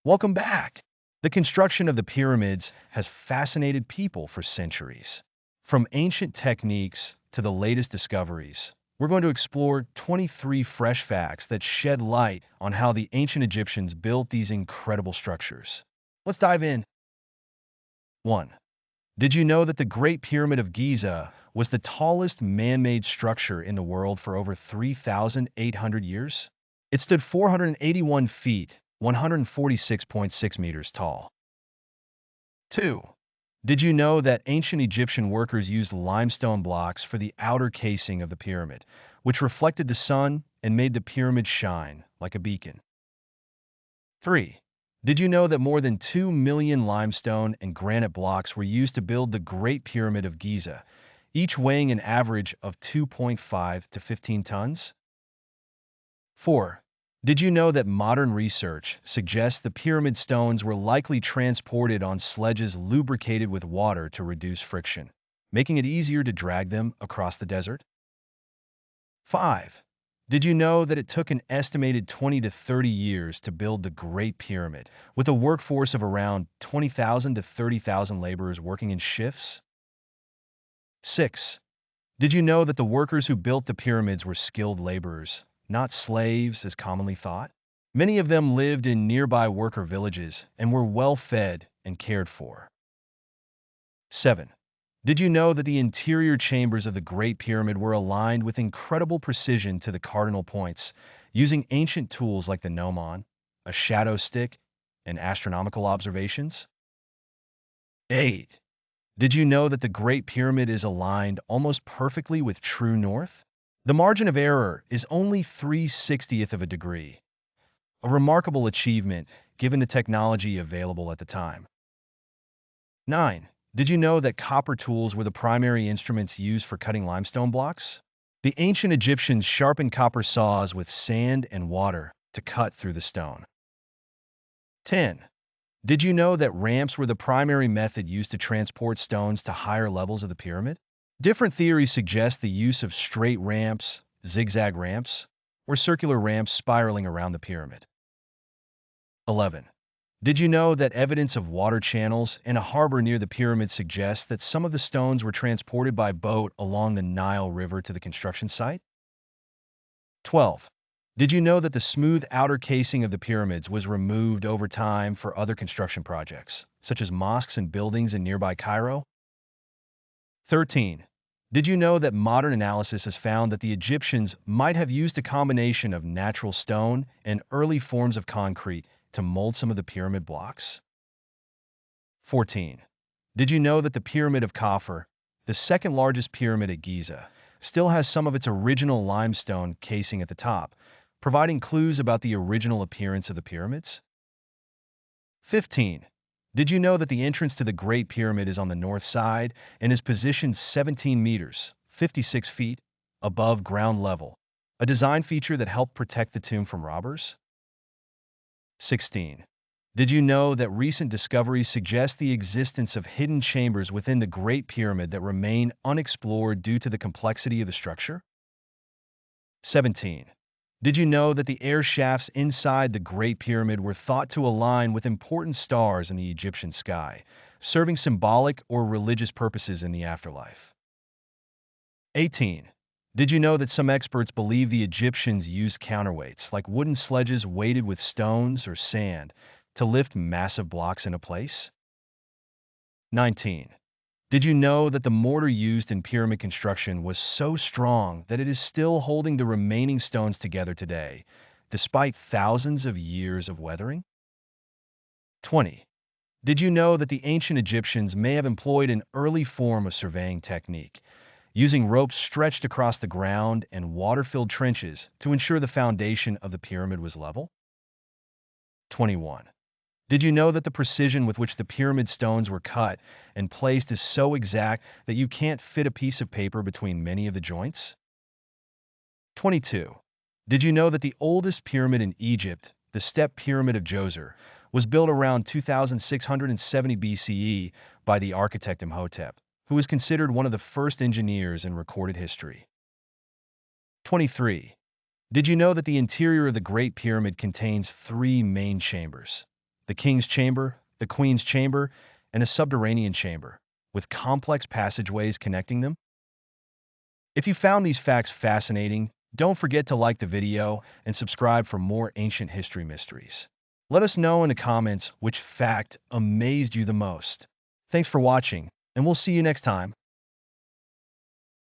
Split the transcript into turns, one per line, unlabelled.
Welcome back. The construction of the pyramids has fascinated people for centuries. From ancient techniques to the latest discoveries, we're going to explore 23 fresh facts that shed light on how the ancient Egyptians built these incredible structures. Let's dive in. 1. Did you know that the Great Pyramid of Giza was the tallest man-made structure in the world for over 3,800 years? It stood 481 feet, 146.6 meters tall. 2. Did you know that ancient Egyptian workers used limestone blocks for the outer casing of the pyramid, which reflected the sun and made the pyramid shine like a beacon? 3. Did you know that more than 2 million limestone and granite blocks were used to build the Great Pyramid of Giza, each weighing an average of 2.5 to 15 tons? 4. Did you know that modern research suggests the pyramid stones were likely transported on sledges lubricated with water to reduce friction, making it easier to drag them across the desert? 5. Did you know that it took an estimated 20 to 30 years to build the Great Pyramid, with a workforce of around 20,000 to 30,000 laborers working in shifts? 6. Did you know that the workers who built the pyramids were skilled laborers, not slaves as commonly thought? Many of them lived in nearby worker villages and were well fed and cared for. 7. Did you know that the interior chambers of the Great Pyramid were aligned with incredible precision to the cardinal points, using ancient tools like the gnomon, a shadow stick, and astronomical observations? 8. Did you know that the Great Pyramid is aligned almost perfectly with true north? The margin of error is only 3/60th of a degree, a remarkable achievement given the technology available at the time. 9. Did you know that copper tools were the primary instruments used for cutting limestone blocks? The ancient Egyptians sharpened copper saws with sand and water to cut through the stone. 10. Did you know that ramps were the primary method used to transport stones to higher levels of the pyramid? Different theories suggest the use of straight ramps, zigzag ramps, or circular ramps spiraling around the pyramid. 11. Did you know that evidence of water channels and a harbor near the pyramid suggests that some of the stones were transported by boat along the Nile River to the construction site? 12. Did you know that the smooth outer casing of the pyramids was removed over time for other construction projects, such as mosques and buildings in nearby Cairo? 13. Did you know that modern analysis has found that the Egyptians might have used a combination of natural stone and early forms of concrete to mold some of the pyramid blocks? 14. Did you know that the Pyramid of Khafre, the second largest pyramid at Giza, still has some of its original limestone casing at the top, providing clues about the original appearance of the pyramids? 15. Did you know that the entrance to the Great Pyramid is on the north side and is positioned 17 meters, 56 feet, above ground level, a design feature that helped protect the tomb from robbers? 16. Did you know that recent discoveries suggest the existence of hidden chambers within the Great Pyramid that remain unexplored due to the complexity of the structure? 17. Did you know that the air shafts inside the Great Pyramid were thought to align with important stars in the Egyptian sky, serving symbolic or religious purposes in the afterlife? 18. Did you know that some experts believe the Egyptians used counterweights, like wooden sledges weighted with stones or sand, to lift massive blocks into place? 19. Did you know that the mortar used in pyramid construction was so strong that it is still holding the remaining stones together today, despite thousands of years of weathering? 20. Did you know that the ancient Egyptians may have employed an early form of surveying technique, using ropes stretched across the ground and water-filled trenches to ensure the foundation of the pyramid was level? 21. Did you know that the precision with which the pyramid stones were cut and placed is so exact that you can't fit a piece of paper between many of the joints? 22. Did you know that the oldest pyramid in Egypt, the Step Pyramid of Djoser, was built around 2670 BCE by the architect Imhotep, who is considered one of the first engineers in recorded history? 23. Did you know that the interior of the Great Pyramid contains three main chambers? the king's chamber, the queen's chamber, and a subterranean chamber, with complex passageways connecting them. If you found these facts fascinating, don't forget to like the video and subscribe for more ancient history mysteries. Let us know in the comments which fact amazed you the most. Thanks for watching, and we'll see you next time.